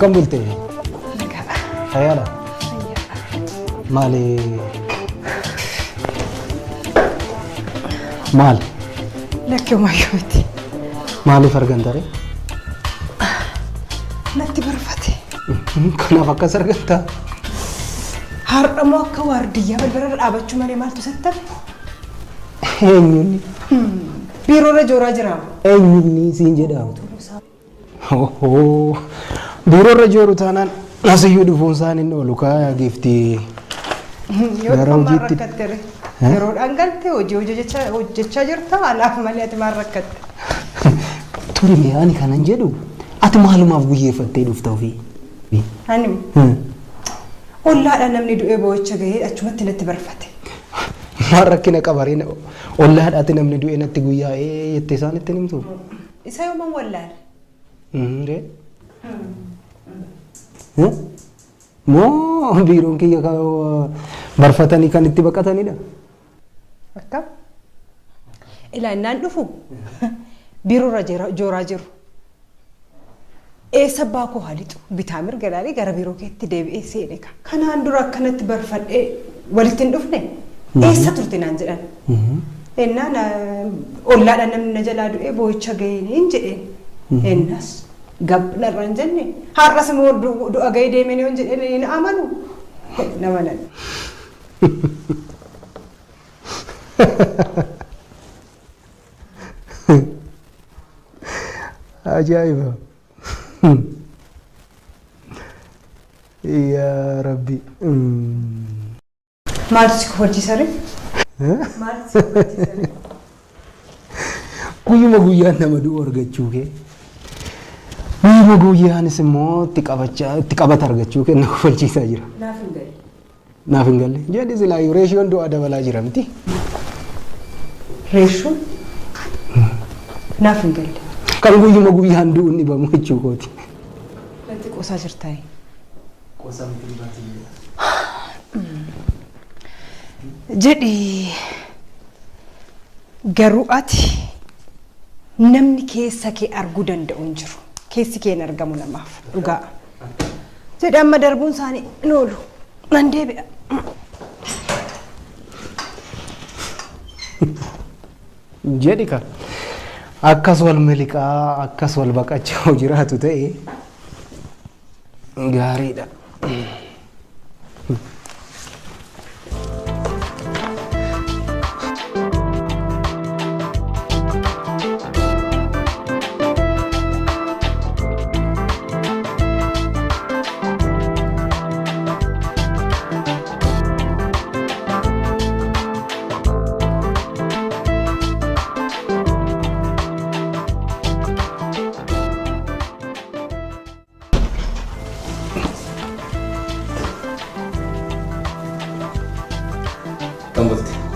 Akkam bulte? Fayyaadha? Maali? Maal? Lakkee maayyootti. Maaliif argantare? Natti barfate. Kanaaf akkas arganta? Har'amoo akka waardiyyaa balbala dhaabachuu malee maaltu sattabe? Eenyuuni? Biiroorra jooraa jira. Eenyuuni siin jedhamu? Biiroorra jooru taanaan asiyyuu dhufuun isaan hin oolu kaa giiftii. Yoo dhufuun rakkatte yeroodhaan galte hojii hojjechaa jirta alaaf malee ati maal rakkatte? Turi ani kanan jedhu ati maalumaaf guyyeeffattee dhufta ofii? Ani ollaadhaan namni du'ee boo'icha gahee achumatti natti barfate. Maal rakkina qabareen ollaadhaatti namni du'ee natti guyyaa jettee isaanitti himtu? Isa yooman wallaale? Moo biiroon kiyya barfatanii kan itti baqatanidha? Akkam? Ilaannaan dhufu biiroorra jooraa jiru. Eessa baakoo haalixu bitaa mirga ilaalee gara biiroo keetti deebi'ee seene ka. Kanaan dura akkanatti barfadhee walitti hin dhufne eessa turte naan jedhan. Ennaan ollaadhaan namni na jalaa du'ee boo'icha gaheen hin jedheen. Ennas gabnarra hin jenne har'as immoo du'a gahee deemeen yoo hin jedheen hin amanu nama nan. Ajaa'iba! Yaa Rabbi! Maaltu si kofalchiisa ree? Maaltu si kofalchiisa ree? Guyyuma guyyaan nama du'u argachuu kee. Guyyuma guyyaanis immoo itti qabata argachuu kee na kofalchiisaa jira. Naaf hin galle. Naaf hin galle. Jedhi silaayyuu reeshiyoon du'aa dabalaa jira miti. Reeshiyoon? Naaf hin galle. Kan guyyuma guyyaan du'u ni bamu jechuu kooti. Wanti qosaa jirtaa? Qosaa miti dhibaatii. Jedhi garuu ati namni keessa kee arguu danda'u hin jiru. Keessi kee hin argamu namaaf dhugaa. Jedhi amma darbuun isaanii hin oolu. Nan deebi'a. Jedhi kan akkas wal miliqaa akkas wal baqachaa jiraatu ta'e gaariidha.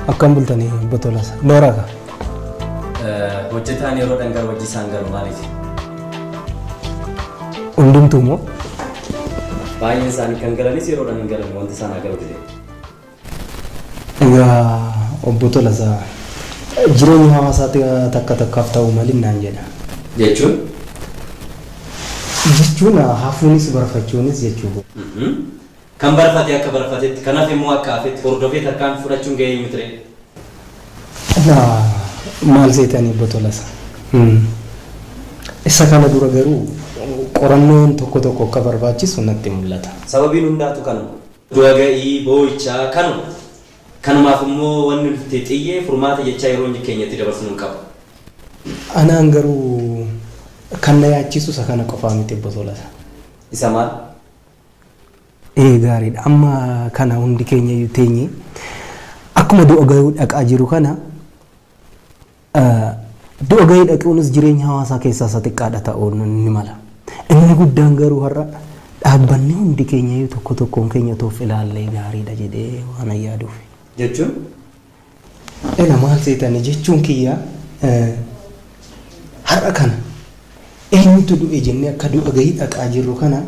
Akkam bultanii Botolas? Looraa ka? Hojjetaan yeroo dhangar wajji isaan galu maaliif? Hundumtuu moo? Baay'een isaanii kan galanis yeroo dhan hin galan wanti isaan agaru jedhee. Egaa obbo Tolasaa jireenya hawaasaatti takka takkaaf ta'u malee naan jedha. Jechuun? Jechuun hafuunis barfachuunis jechuudha. Kan barfate akka barfatetti kanaaf immoo akka hafetti hordofee takkaan fudhachuun gahee miti ree. Maal seetanii obbo Tolasaa? Isa kana dura garuu qorannoon tokko tokko akka barbaachisu natti mul'ata. Sababiin hundaatu kanuma. Du'a ga'ii boo'ichaa kanuma. Kanumaaf immoo wanni nuti xiyyee furmaata jechaa yeroo inni keenyatti dabarsinu hin qabu. Anaan garuu kan na yaachisu isa kana qofaa miti obbo Tolasaa. Isa maal? Gaariidha. Amma kana hundi keenya iyyuu teenye akkuma du'a gahuu dhaqaa jiru kana du'a gahii dhaquunis jireenya hawaasaa keessaa isa xiqqaadha ta'uun ni mala. Inni guddaan garuu har'a dhaabbanni hundi keenya iyyuu tokko tokkoon keenya toof ilaallee gaariidha jedhee waan yaaduuf. Jechuun? Ena maal seetanii jechuun kiyya har'a kana eenyutu du'e jennee akka du'a gahii dhaqaa jirru kana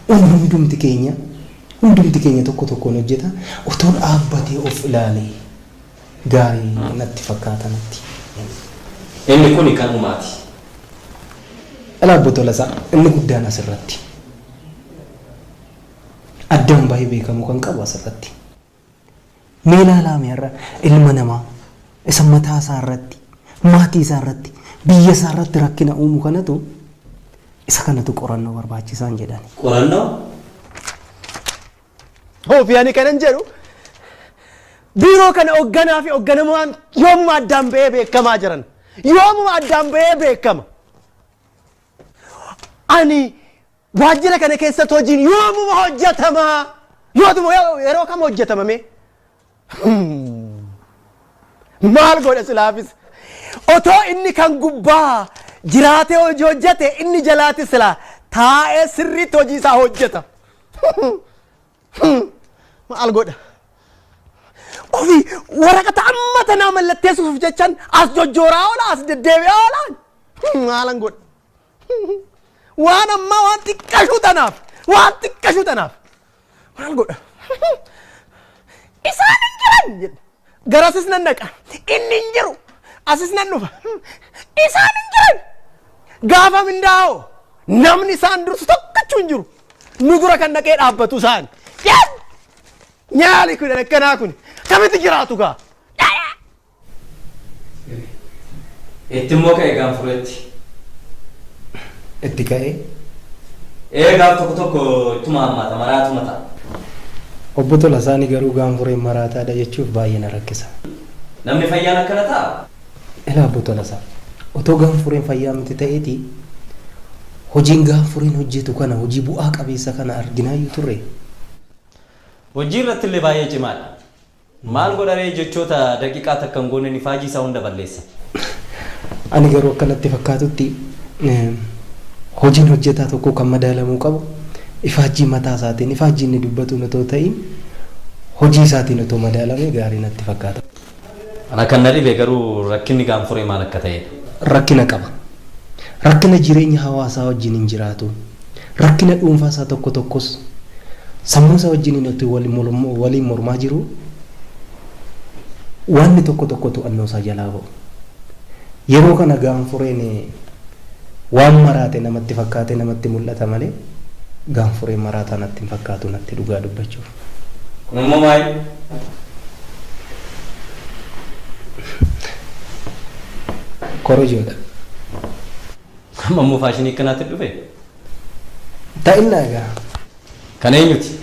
hundumti keenya tokko tokkoon hojjeta otoo dhaabbatee of ilaalee gaarii natti fakkaata natti. Inni kun kan uumaati. Ela botola sa inni guddaan asirratti. Addaan baay'ee beekamu kan qabu asirratti. Meelaa laameerra ilma namaa isa mataa isaa irratti maatii isaa irratti biyya isaa irratti rakkina uumu kanatu isa kanatu qorannoo barbaachisaan jedhan. Qorannoo? Hoofiyani kanan jedhu biiroo kana hoogganaa fi hoogganamaan yoomuma addaan ba'ee beekamaa jiran. Yoomuma addaan ba'ee beekama. Ani waajjira kana keessatti hojiin yoomuma hojjetamaa. Yootuma yeroo kam hojjetamame? Maal godha silaafis? Otoo inni kan gubbaa jiraatee hojii hojjete inni jalaati silaa taa'ee sirriitti hojii isaa hojjeta. Maal godha? Ofii waraqata amma tanaa mallatteessuuf jechaan as jojjooraa oola as deddeebi'aa oolaan maalan godha? Waan ammaa waan xiqqashuu tanaaf maal godha? Isaan hin jiran jedhe garasis nan dhaqa inni hin jiru asis nan dhufa isaan hin jiran gaafa mindaa'oo namni isaan dursu tokkochuu hin jiru nu dura kan dhaqee dhaabbatu isaan nyaali kun akkanaa kun kamitti jiraatu gaa? Itti immoo ka'e gaanfureetti. Itti ka'ee? Gaaf tokko ittuma hammaata maraatuma ta'a. Obbo Tolasaanii garuu gaanfureen maraataadha jechuuf baay'ee na rakkisa. Namni fayyaan akkana ta'a? Ilaa Obbo Tolasaa otoo gaanfureen fayyaa miti ta'eeti hojiin gaanfureen hojjetu kana hojii bu'aa qabeessa kana arginaayyuu turre. Hojii irratti illee baay'ee cimaadha. Maal godharee jechoota daqiiqaa takka hin goone ifaajii isaa hunda balleessa. Ani garuu akkanatti fakkaatutti hojiin hojjetaa tokko kan madaalamuu qabu ifaajii mataa isaatiin ifaajii inni dubbatu otoo ta'in hojii isaatiin otoo madaalamee gaarii natti fakkaata. Ana kan na dhibe garuu rakkinni gaanfuree maal akka ta'edha? Rakkina qaba. Rakkina jireenya hawaasaa wajjin hin jiraatu. Rakkina dhuunfaa isaa tokko tokkos sammuu isaa wajjin itti waliin mormaa jiru. Wanni tokko to'annoo isaa jalaa ba'u. Yeroo kana gaanfureen waan maraate namatti fakkaate namatti mul'ata malee gaanfureen maraataa natti hin fakkaatu natti dhugaa dubbachuuf. Kun immoo maali? Korojoodha. Amma immoo faashinii akkanaatti dhufe? Ta'innaa egaa. Kan eenyuti?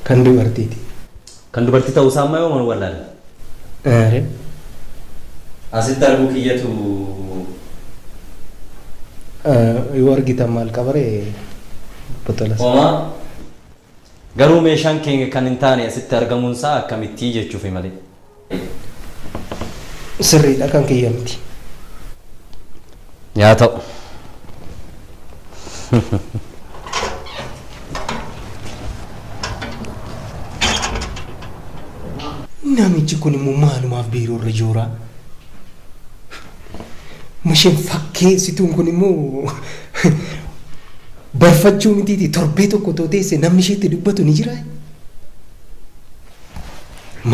Kan dubartiiti. Kan dubartii ta'uu isaa amma yoo mana wallaale? Asitti arguu kiyyatu yoo argitan maal qabaree botolas. Homaa garuu meeshaan keenya kan hin taane asitti argamuun isaa akkamitti jechuufi malee. Sirriidha kan kiyya miti. Yaa ta'u. Namichi kun immoo maalumaaf biiroo irra jooraa? Masheen fakkeessituun kun immoo barfachuu mitiiti torbee tokko tooteesse namni isheetti dubbatu ni jira.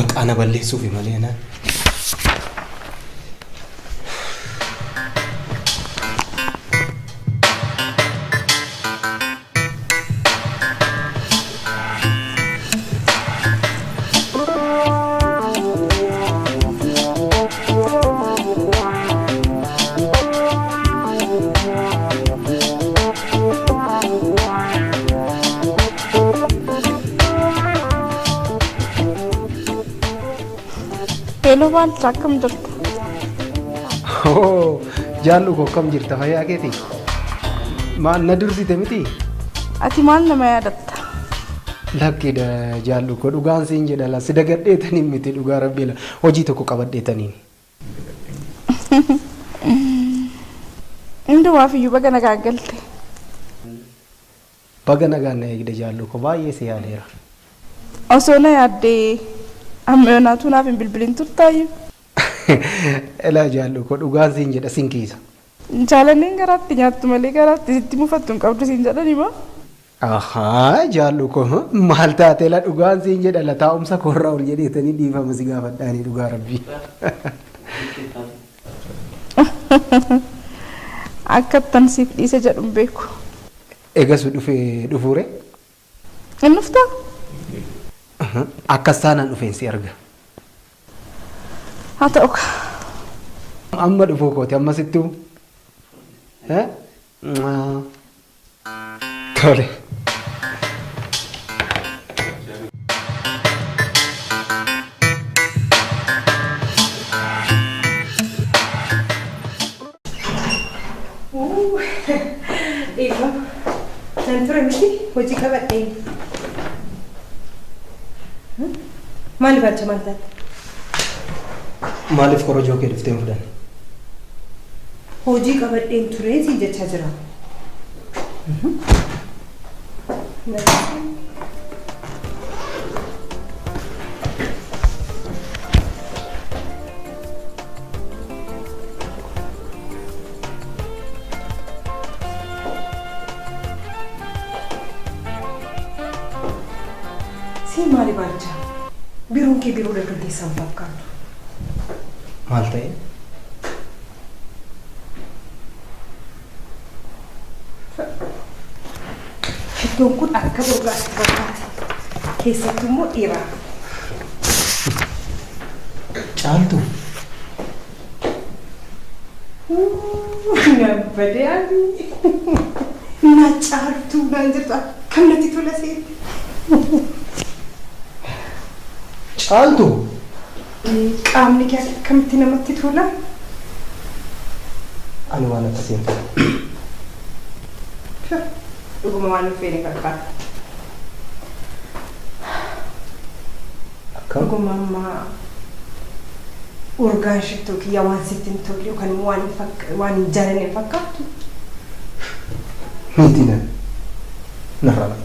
Maqaa na balleessuufi malee naan. Hello, Bal, rakam jirta. Oh, jaallu koo kam jirta fayyaa keeti? Maal na dursite miti? Ati maal nama yaadatta? Lakkiidha jaallu koo dhugaan siin jedhala si dagadheetaniin miti dhugaa rabbiila hojii tokko qabadheetaniin. Hundumaaf iyyuu baga nagaa galte. Baga nagaan na eegde jaallu koo baay'ee si yaadeera. Osoo na yaaddee amma yoonaatu naaf hin bilbilin turtaayyuu. Elaa jaallu koo dhugaan siin jedha siin kiisa. Jaalanneen garaatti nyaattu malee garaatti sitti mufattu hin qabdu siin jedhani moo? Ahaa jaallu koo maal taate la dhugaan siin jedha la taa'umsa korraa ol jedheetanii dhiifama si gaafadhaanii dhugaa rabbii. akkattan siif dhiise jedhuun beeku. Eegas dhufuure? Hin dhuftaa? Akkas taanaan dhufeen si arga. Haa ta'u ka. Amma dhufuu kooti amma sittuu. Tole. Ego, nanti mesti hojii qabadhee. Maaliif acha maal Maaliif korojoo kee dhuftee fudhan? hojii qabadheen ture si jechaa jira. Si maali baachaa? Biroon kee biroo dargaggeessaan fakkaatu. Maal ta'e? Shittoon kun akka dorgaatti fakkaate. Keessattuu immoo dhiiraa. Caaltu. Nabbadee ani. Na caaltuu naan jirtu akkam natti tola seeti. Caaltu. Qaamni kee akkamitti namatti tola? Ani waan akkasiin ta'e. Dhuguma waan hin feene fakkaata. Akkam? Dhuguma ammaa urgaan shittuu kiyya waan sitti hin tolle yookaan immoo waan hin jaalanne fakkaatu. Miti na. Narraa.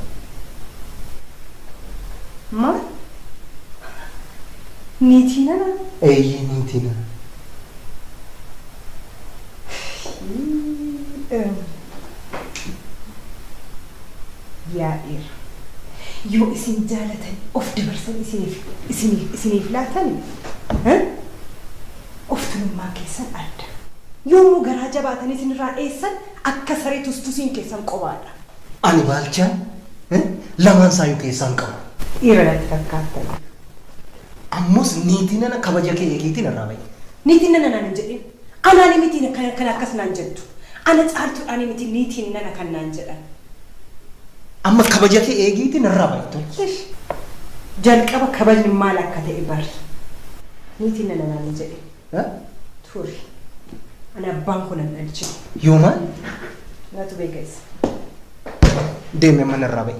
Maal? Niitii nana? Eeyyee niitii na. Yaa dhiira. Yoo isin jaalatan of dabarsan isiniif laatan of tulummaa keessan adda. Yommuu garaa jabaatan isinirraa dheessan akka saree tustusiin keessan qobaadha. Ani baalchaan lamaan saayyuu keessaan qabu. Dhiira natti fakkaatan. Ammus niitii nana kabaja kee eegiitiin irraa ba'i. Niitiin nana naan hin jedhin. Anaan miti kan akkas naan jettu. Ana caaltuudhaan miti niitiin nana kan naan jedhan. Amma kabaja kee eegiitiin irraa ba'i. Jalqaba kabajni maal akka ta'e bari. Niitiin nana naan hin jedhin. Turi. Ana abbaan kun an dhalche. Yoo maal? Natu beekeessa. Deeme mana irraa ba'i.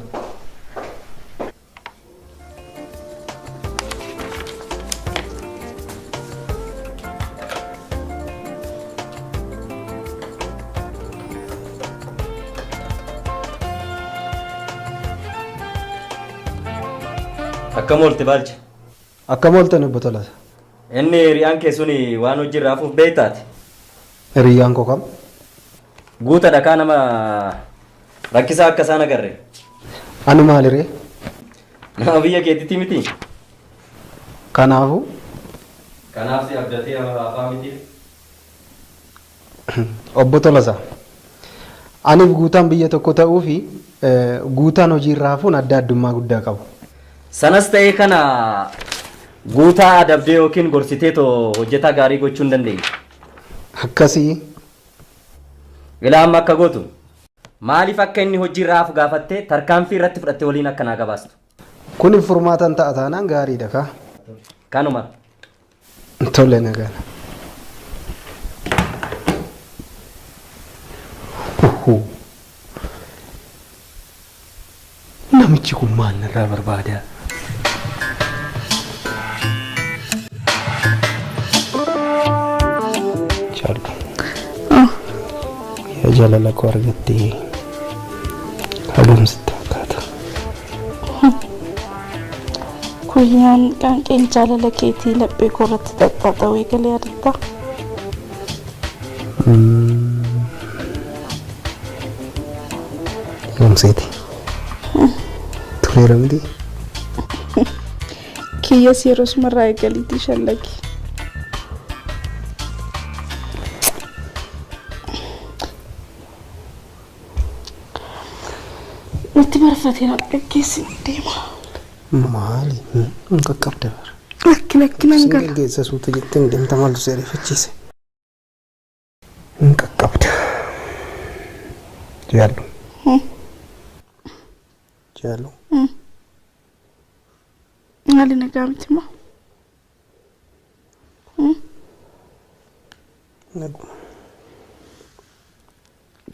Akkam oolte Baalcha? Akkam oolte Obbo Tolaa? Inni hiriyaan kee suni waan hojii raafuuf beektaati. Hiriyaan koo kam? Guuta dhakaa nama rakkisaa akka isaan agarre. Ani maaliree? Nama biyya keetitti miti. Kanaafuu? Kanaaf si abdatee hafaa miti. Obbo Tolaa, aniif guutaan biyya tokko ta'uu fi guutaan hojii raafuun adda addummaa guddaa qabu. Sanas ta'ee kana guutaa adabdee yookiin gorsitee too hojjetaa gaarii gochuu hin dandeenye. Akkasii. Ilaa amma akka gootu maaliif akka inni hojii raafu gaafattee tarkaanfii irratti fudhattee waliin akka naa gabaastu? Kun furmaatan ta'a taanaan gaariidha kaa. Kanuma. Tole nagaan. Namichi kun maal narraa barbaada? Ya jalala koo argattee haluumsitti fakkaata. Guyyaan qaanqeen jaalala keetii laphee koo irratti xaxxaaxawee galee adattaa. Yoomseeti. Tureera miti. Kiyyas yeroo sumarraa eegaliitii shallagi. Itti barfaateen dhaggeessi deema. Maali? Qaqqabde bara. Lakki nan gala. Geessa suuta jetteen deemta maaltu si ariifachiise? Qaqqabde. Jaallu. Jaallu. Maali nagaa miti moo? Naguma.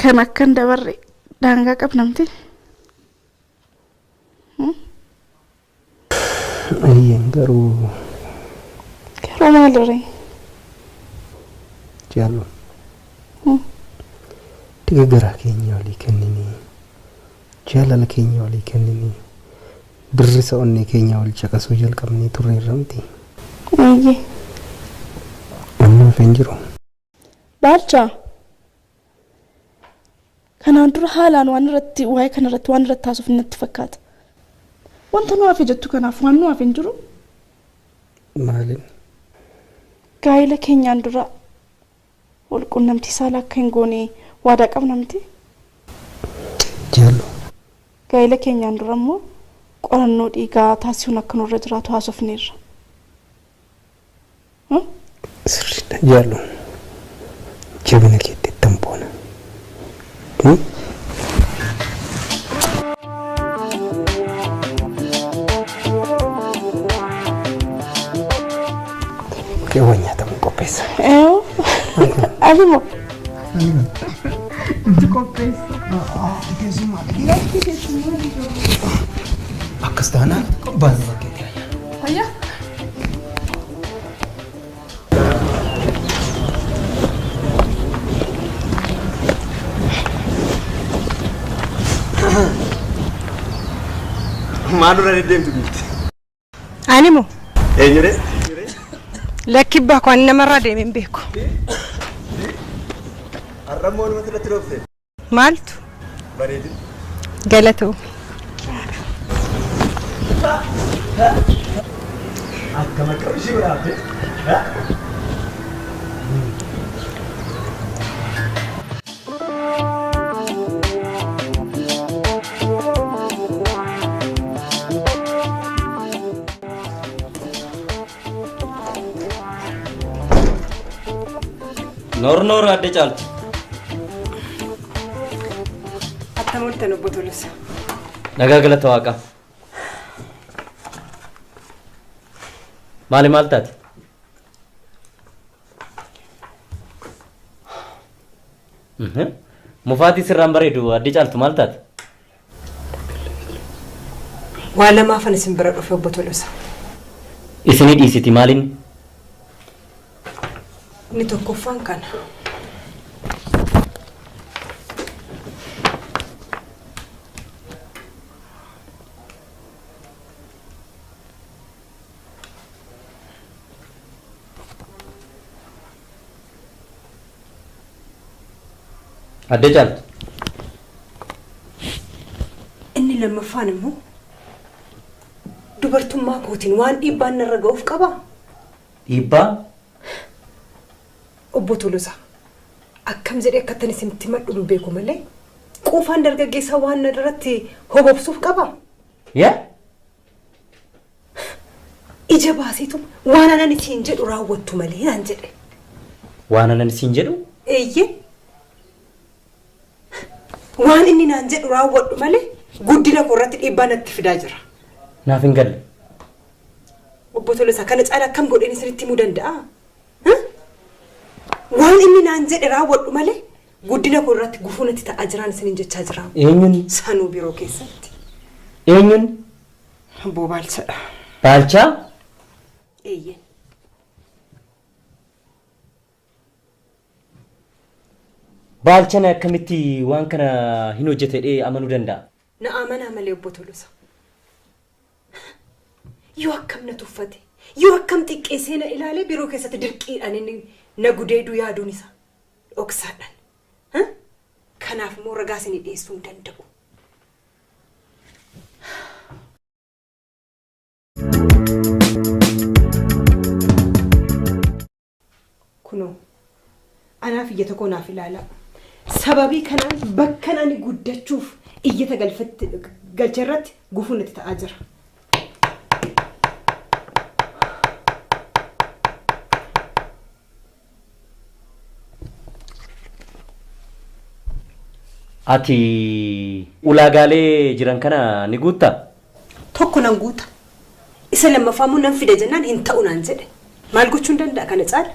Kan akkan dabarre daangaa qabnamti. Ayyeen garuu maalirree? Jaallu. Tiga garaa keenya walii kenninii. Jaalala keenya walii kenninii. Birrisa onnee keenya wal caqasuu jalqabnee turreerra miti. Ayyee. Amma hin jiru. Baalchaa. Kanaan dura haalaan waan irratti waa'ee kana irratti waan irratti taasisuuf natti fakkaata. Wanta nu hafe jettu kanaaf waan nu hafe hin jiru. Maaliin? Gaa'ela keenyaan dura wal quunnamtii saalaa akka hin goone waadaa qabnamti. Jaallu. Gaa'ela keenyaan dura immoo qorannoo dhiigaa taasisuun akka nurra jiraatu haasofneerra. Sirriidha jaallu. Jabina keetti tampoona. Keewwan nyaatamu qopheessa. Abimo. Qopheessa. Akkas taanaan baay'ee bakkeetti ayyaana. Hayya. Maalurra deddeemtu bitti? Ani moo? Eenyure? Lakki baako ani namarraa deemee hin beeku. Har'ammoo nama irratti dhoofte? Maaltu? Bareedin. Galatoo. Akkam ishii biraate? Nor adde caaltu. Attamolta no botolisa. Nagaa galata waaqa. Maali maal taate? Mufaatii sirraan bareedu adde caaltu maal taate? Waa lamaafan isin bira dhufe botolisa. Isinii dhiisiti maaliin? Ni tokkoffaan kana. Adde caaltu. Inni lammaffaan immoo dubartummaa kootiin waan dhiibbaan narra ga'uuf qaba. Dhiibbaa? Obbo Tolosa. Akkam jedhee akkatan isinitti madhu hin beeku malee quufaan dargaggeessaa waan narratti hobobsuuf qaba. Yaa? Ija baasitu waan anan isiin jedhu raawwattu malee naan jedhe. Waan anan isiin jedhu? Eeyyee. Waan inni naan jedhu raawwadhu malee guddina koo irratti dhiibbaa natti fidaa jira. Naaf hin galle. Obbo Tolosa kana caalaa akkam godheen isinitti himuu danda'a? Waan inni naan jedhe raawwadhu malee guddina koo irratti gufuu natti ta'aa jiraan isiniin jechaa jira. Eenyuun? Sanuu biroo keessatti. Eenyuun? Obbo Baalchaadha. Baalchaa? Eeyyee. Baalchaan akkamitti waan kana hin hojjetee amanuu danda'a? Na amanaa malee Obbo Tolosa. Yoo akkam na tuffate, yoo akkam xiqqeessee na ilaalee biroo keessatti dirqiidhaan inni na gudeeduu yaaduun isa dhoksaadhaan. Kanaaf immoo ragaa isinii dhiyeessuu hin danda'u. Kunoo, anaaf iyya tokko naaf ilaalaa. Sababii kanaan bakka ani guddachuuf iyyata galcherratti gufuun itti ta'aa jira. Ati ulaagaalee jiran kana ni guuttaa? Tokko nan guuta. Isa lammaffaa immoo nan fida jennaan hin ta'u naan jedhe. Maal gochuun danda'a kana caala?